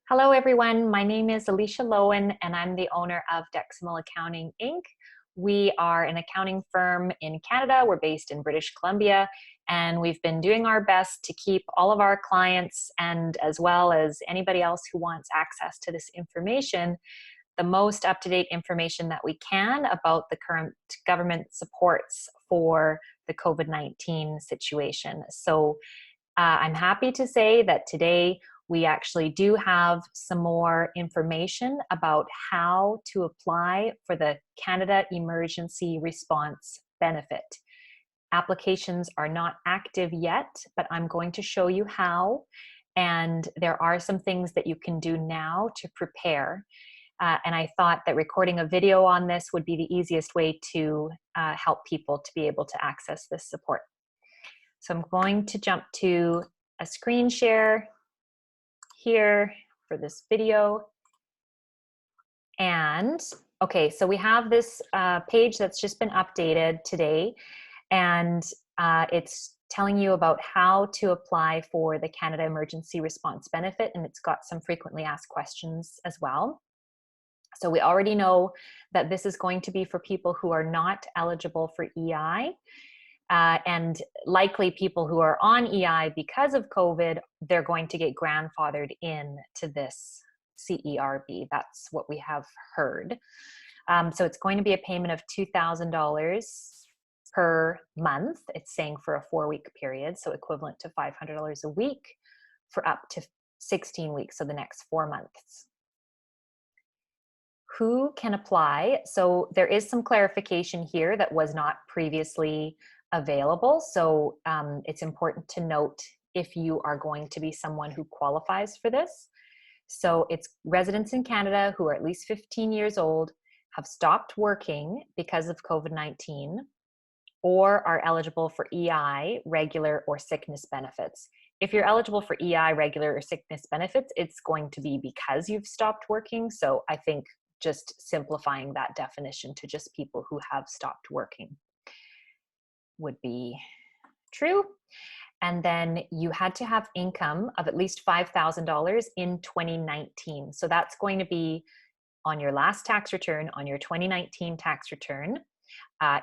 Hello, everyone. My name is Alicia Lowen, and I'm the owner of Decimal Accounting, Inc. We are an accounting firm in Canada. We're based in British Columbia, and we've been doing our best to keep all of our clients, and as well as anybody else who wants access to this information, the most up-to-date information that we can about the current government supports for the COVID-19 situation. So I'm happy to say that today we actually do have some more information about how to apply for the Canada Emergency Response Benefit. Applications are not active yet, but I'm going to show you how. And there are some things that you can do now to prepare. And I thought that recording a video on this would be the easiest way to help people to be able to access this support. So I'm going to jump to a screen share here for this video. And okay, so we have this page that's just been updated today, and it's telling you about how to apply for the Canada Emergency Response Benefit, and it's got some frequently asked questions as well. So we already know that this is going to be for people who are not eligible for EI. And likely people who are on EI because of COVID, they're going to get grandfathered in to this CERB. That's what we have heard. So it's going to be a payment of $2,000 per month. It's saying for a 4-week period, so equivalent to $500 a week for up to 16 weeks, so the next 4 months. Who can apply? So there is some clarification here that was not previously available. So it's important to note if you are going to be someone who qualifies for this. So it's residents in Canada who are at least 15 years old, have stopped working because of COVID-19, or are eligible for EI, regular or sickness benefits. If you're eligible for EI, regular or sickness benefits, it's going to be because you've stopped working. So I think just simplifying that definition to just people who have stopped working would be true. And then you had to have income of at least $5,000 in 2019. So that's going to be on your last tax return, on your 2019 tax return.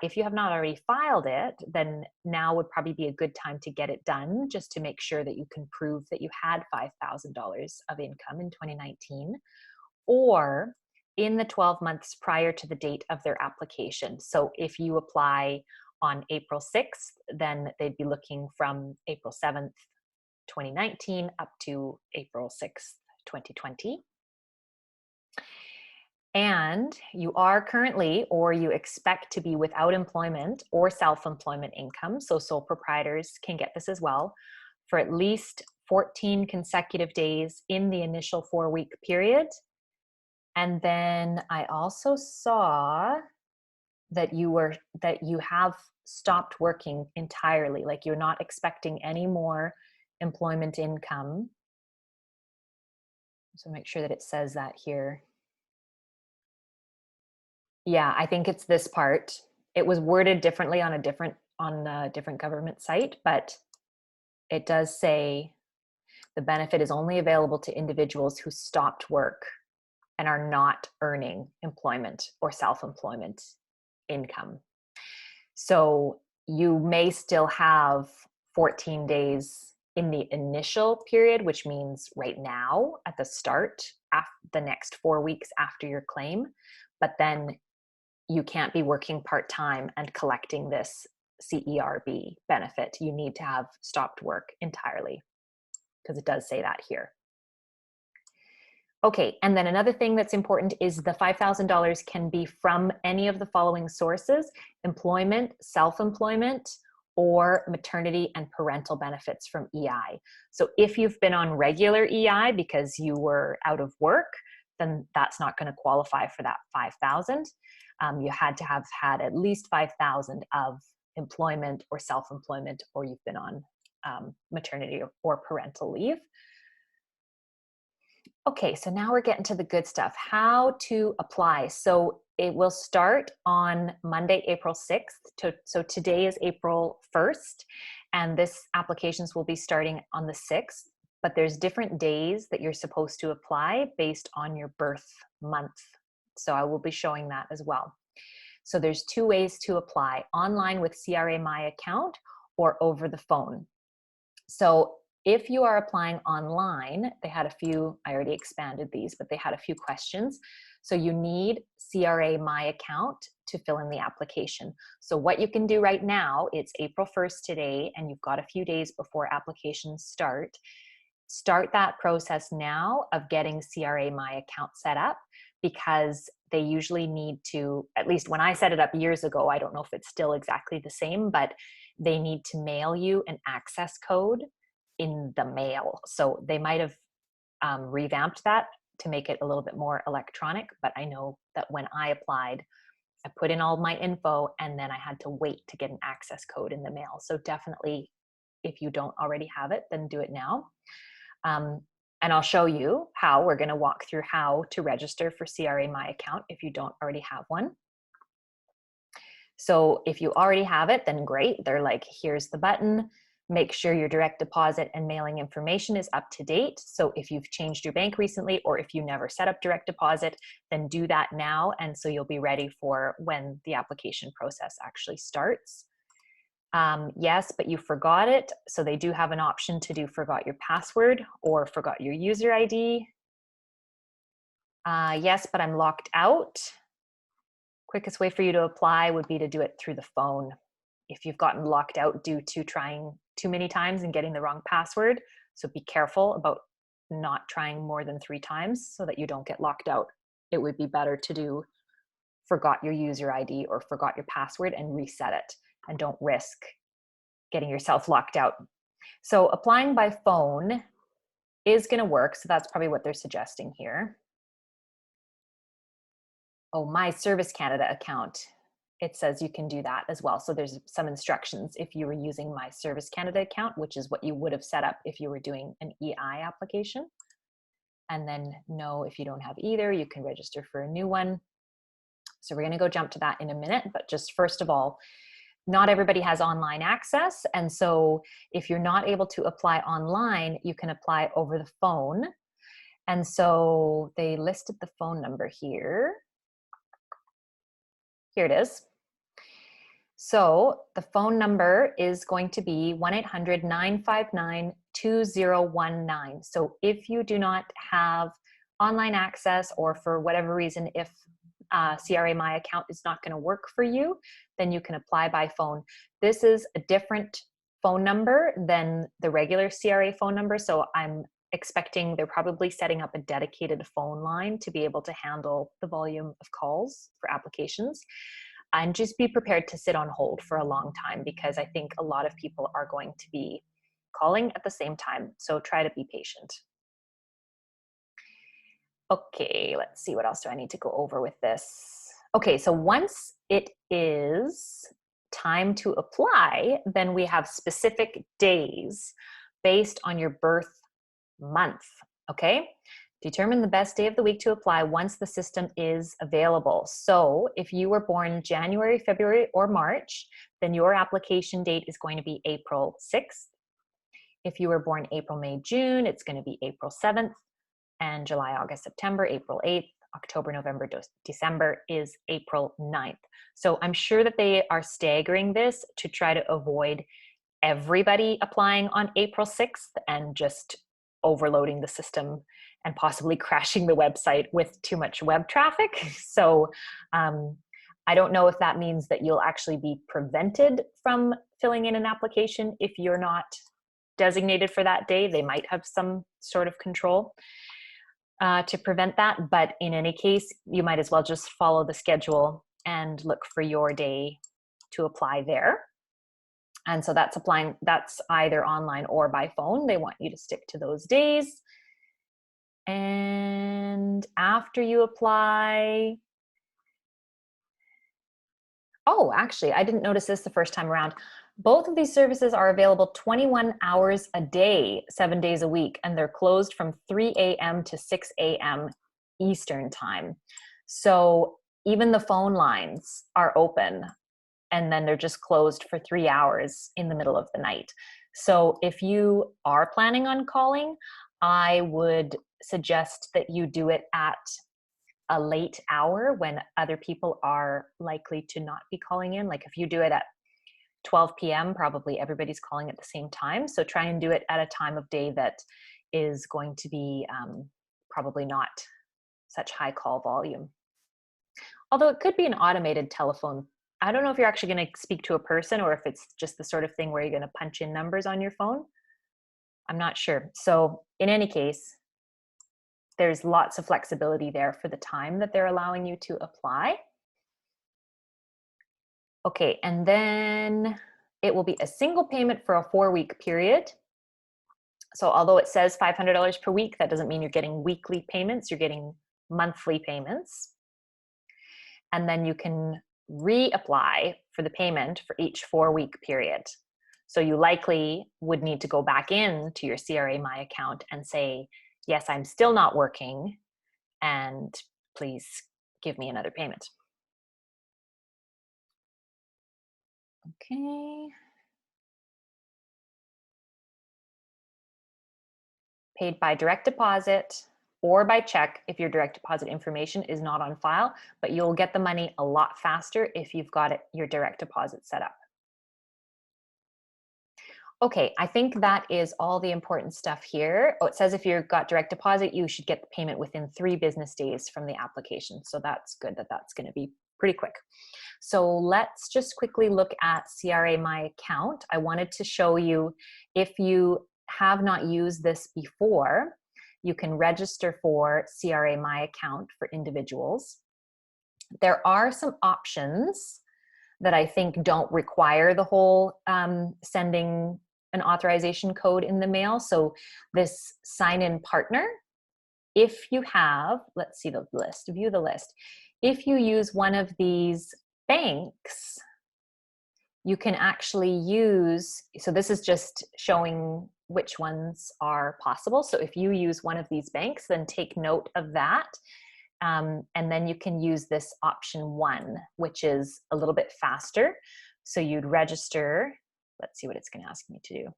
If you have not already filed it, then now would probably be a good time to get it done, just to make sure that you can prove that you had $5,000 of income in 2019, or in the 12 months prior to the date of their application. So if you apply on April 6th, then they'd be looking from April 7th, 2019 up to April 6th, 2020. And you are currently, or you expect to be, without employment or self-employment income, so sole proprietors can get this as well, for at least 14 consecutive days in the initial 4-week period. And then I also saw that you have stopped working entirely, like you're not expecting any more employment income. So make sure that it says that here. Yeah, I think it's this part. It was worded differently on a different government site, but it does say the benefit is only available to individuals who stopped work and are not earning employment or self-employment income. So you may still have 14 days in the initial period, which means right now at the start, the next 4 weeks after your claim, but then you can't be working part-time and collecting this CERB benefit. You need to have stopped work entirely, because it does say that here. Okay, and then another thing that's important is the $5,000 can be from any of the following sources: employment, self-employment, or maternity and parental benefits from EI. So if you've been on regular EI because you were out of work, then that's not going to qualify for that $5,000. You had to have had at least $5,000 of employment or self-employment, or you've been on maternity or parental leave. Okay, so now we're getting to the good stuff. How to apply. So it will start on Monday, April 6th. So today is April 1st, and this applications will be starting on the 6th. but there's different days that you're supposed to apply based on your birth month. So I will be showing that as well. So there's 2 ways to apply: online with CRA My Account or over the phone. So if you are applying online, they had a few, I already expanded these, but they had a few questions. So you need CRA My Account to fill in the application. So what you can do right now, it's April 1st today, and you've got a few days before applications start. Start that process now of getting CRA My Account set up, because they usually need to, at least when I set it up years ago, I don't know if it's still exactly the same, but they need to mail you an access code in the mail. So they might have revamped that to make it a little bit more electronic, but I know that when I applied, I put in all my info and then I had to wait to get an access code in the mail. So definitely, if you don't already have it, then do it now. And I'll show you how. We're going to walk through how to register for CRA My Account if you don't already have one. So if you already have it, then great. They're like, here's the button. Make sure your direct deposit and mailing information is up to date. So if you've changed your bank recently, or if you never set up direct deposit, then do that now. And so you'll be ready for when the application process actually starts. Yes, but you forgot it. So they do have an option to do forgot your password or forgot your user ID. Yes, but I'm locked out. Quickest way for you to apply would be to do it through the phone. If you've gotten locked out due to trying too many times and getting the wrong password, so be careful about not trying more than 3 times so that you don't get locked out. It would be better to do forgot your user ID or forgot your password and reset it, and don't risk getting yourself locked out. So applying by phone is going to work. So that's probably what they're suggesting here. Oh, My Service Canada account. It says you can do that as well. So there's some instructions if you were using My Service Canada account, which is what you would have set up if you were doing an EI application. And then no, if you don't have either, you can register for a new one. So we're going to go jump to that in a minute. But just first of all, not everybody has online access. And so if you're not able to apply online, you can apply over the phone. And so they listed the phone number here. Here it is. So the phone number is going to be 1-800-959-2019. So if you do not have online access, or for whatever reason, if CRA My Account is not going to work for you, then you can apply by phone. This is a different phone number than the regular CRA phone number. So I'm expecting they're probably setting up a dedicated phone line to be able to handle the volume of calls for applications. And just be prepared to sit on hold for a long time, because I think a lot of people are going to be calling at the same time. So try to be patient. Okay, let's see, what else do I need to go over with this? Okay, so once it is time to apply, then we have specific days based on your birth month, okay? Determine the best day of the week to apply once the system is available. So if you were born January, February, or March, then your application date is going to be April 6th. If you were born April, May, June, it's going to be April 7th. And July, August, September, April 8th, October, November, December is April 9th. So I'm sure that they are staggering this to try to avoid everybody applying on April 6th and just overloading the system and possibly crashing the website with too much web traffic. So I don't know if that means that you'll actually be prevented from filling in an application if you're not designated for that day. They might have some sort of control to prevent that. But in any case, you might as well just follow the schedule and look for your day to apply there. And so that's applying, that's either online or by phone. They want you to stick to those days. And after you apply, oh, actually, I didn't notice this the first time around. Both of these services are available 21 hours a day, 7 days a week, and they're closed from 3 a.m. to 6 a.m. Eastern time. So even the phone lines are open, and then they're just closed for 3 hours in the middle of the night. So if you are planning on calling, I would suggest that you do it at a late hour when other people are likely to not be calling in. Like if you do it at 12 p.m., probably everybody's calling at the same time. So try and do it at a time of day that is going to be probably not such high call volume. Although it could be an automated telephone. I don't know if you're actually going to speak to a person or if it's just the sort of thing where you're going to punch in numbers on your phone. I'm not sure. So in any case, there's lots of flexibility there for the time that they're allowing you to apply. Okay, and then it will be a single payment for a 4-week period. So although it says $500 per week, that doesn't mean you're getting weekly payments, you're getting monthly payments. And then you can reapply for the payment for each 4-week period. So you likely would need to go back into your CRA My Account and say, yes, I'm still not working, and please give me another payment. Okay. Paid by direct deposit or by check if your direct deposit information is not on file, but you'll get the money a lot faster if you've got your direct deposit set up. Okay, I think that is all the important stuff here. Oh, it says if you've got direct deposit, you should get the payment within 3 business days from the application. So that's good that that's going to be pretty quick. So let's just quickly look at CRA My Account. I wanted to show you, if you have not used this before, you can register for CRA My Account for individuals. There are some options that I think don't require the whole sending an authorization code in the mail. So this sign-in partner, if you have, let's see the list, view the list. If you use one of these banks, you can actually use, so this is just showing which ones are possible. So if you use one of these banks, then take note of that. And then you can use this option 1, which is a little bit faster. So you'd register, let's see what it's going to ask me to do.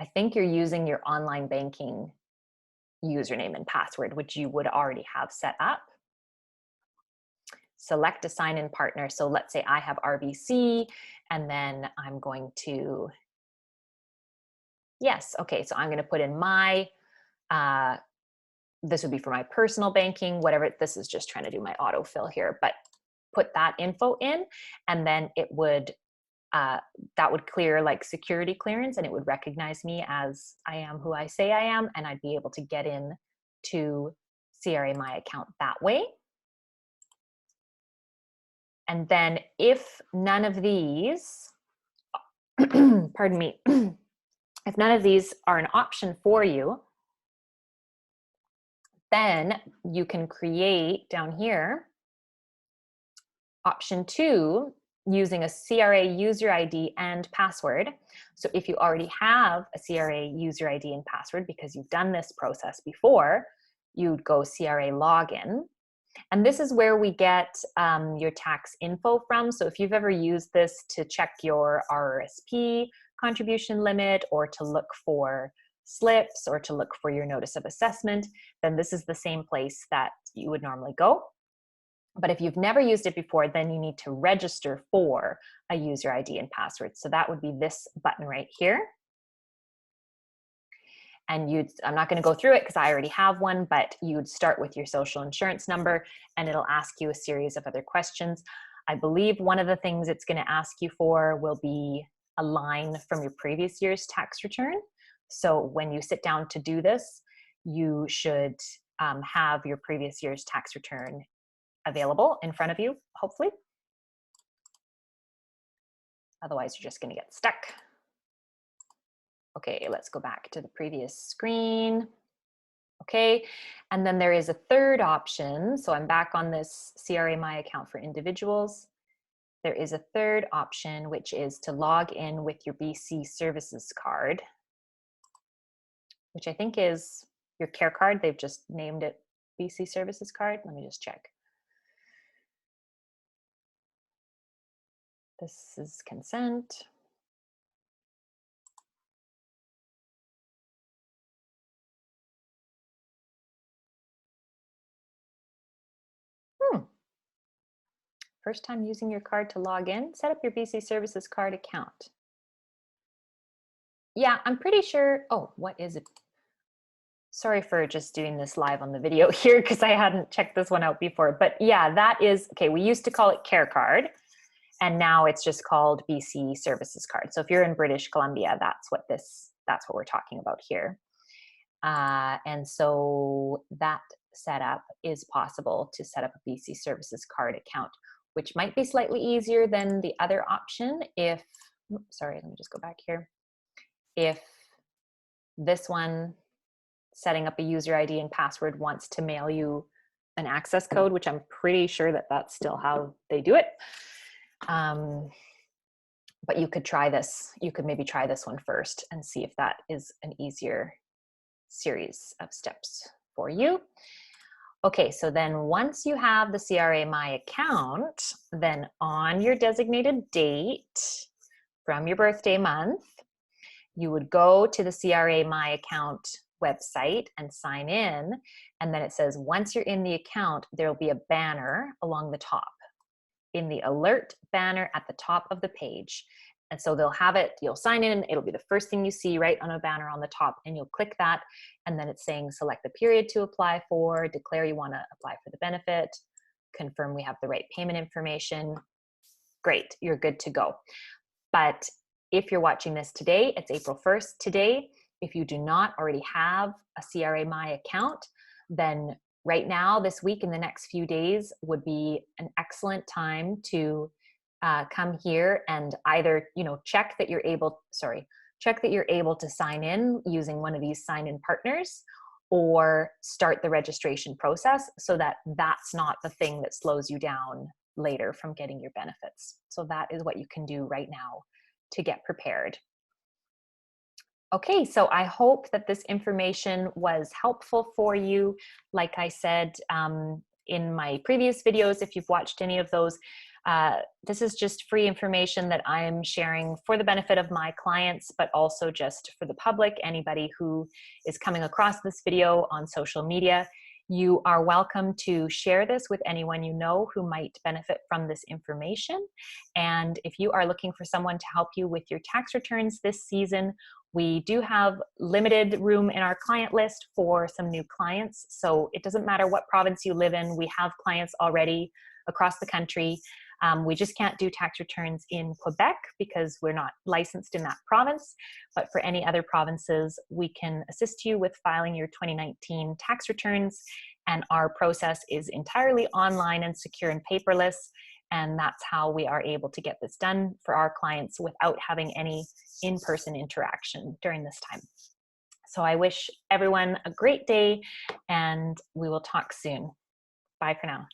I think you're using your online banking username and password, which you would already have set up. Select a sign-in partner. So let's say I have RBC, and then I'm going to, yes, okay, so I'm going to put in my, this would be for my personal banking, whatever, this is just trying to do my autofill here, but put that info in, and then it would, that would clear like security clearance, and it would recognize me as I am who I say I am, and I'd be able to get in to CRA My Account that way. And then if none of these, pardon me, if none of these are an option for you, then you can create down here option 2 using a CRA user ID and password. So if you already have a CRA user ID and password because you've done this process before, you'd go CRA login. And this is where we get your tax info from. So if you've ever used this to check your RRSP contribution limit, or to look for slips, or to look for your notice of assessment, then this is the same place that you would normally go. But if you've never used it before, then you need to register for a user ID and password. So that would be this button right here. And I'm not going to go through it because I already have one, but you'd start with your social insurance number, and it'll ask you a series of other questions. I believe one of the things it's going to ask you for will be a line from your previous year's tax return. So when you sit down to do this, you should have your previous year's tax return available in front of you, hopefully. Otherwise, you're just going to get stuck. Okay, let's go back to the previous screen. Okay, and then there is a third option. So I'm back on this CRA My Account for individuals. There is a third option, which is to log in with your BC Services card, which I think is your care card. They've just named it BC Services card. Let me just check. This is consent. First time using your card to log in, set up your BC Services card account. Yeah, I'm pretty sure. Oh, what is it? Sorry for just doing this live on the video here because I hadn't checked this one out before. But yeah, that is, okay, we used to call it Care Card, and now it's just called BC Services Card. So if you're in British Columbia, that's what we're talking about here. And so that setup is possible to set up a BC Services Card account, which might be slightly easier than the other option if, sorry, let me just go back here. If this one, setting up a user ID and password, wants to mail you an access code, which I'm pretty sure that that's still how they do it. But you could try this. You could maybe try this one first and see if that is an easier series of steps for you. Okay, so then once you have the CRA My Account, then on your designated date from your birthday month, you would go to the CRA My Account website and sign in. And then it says, once you're in the account, there'll be a banner along the top, in the alert banner at the top of the page. And so they'll have it, you'll sign in, it'll be the first thing you see right on a banner on the top, and you'll click that. And then it's saying, select the period to apply for, declare you want to apply for the benefit, confirm we have the right payment information. Great, you're good to go. But if you're watching this today, it's April 1st today. If you do not already have a CRA My Account, then right now, this week, in the next few days, would be an excellent time to come here and either, check that you're able to sign in using one of these sign-in partners, or start the registration process so that that's not the thing that slows you down later from getting your benefits. So that is what you can do right now to get prepared. Okay, so I hope that this information was helpful for you. Like I said in my previous videos, if you've watched any of those, this is just free information that I'm sharing for the benefit of my clients, but also just for the public, anybody who is coming across this video on social media. You are welcome to share this with anyone you know who might benefit from this information. And if you are looking for someone to help you with your tax returns this season, we do have limited room in our client list for some new clients. So it doesn't matter what province you live in, we have clients already across the country. We just can't do tax returns in Quebec because we're not licensed in that province. But for any other provinces, we can assist you with filing your 2019 tax returns. And our process is entirely online and secure and paperless. And that's how we are able to get this done for our clients without having any in-person interaction during this time. So I wish everyone a great day, and we will talk soon. Bye for now.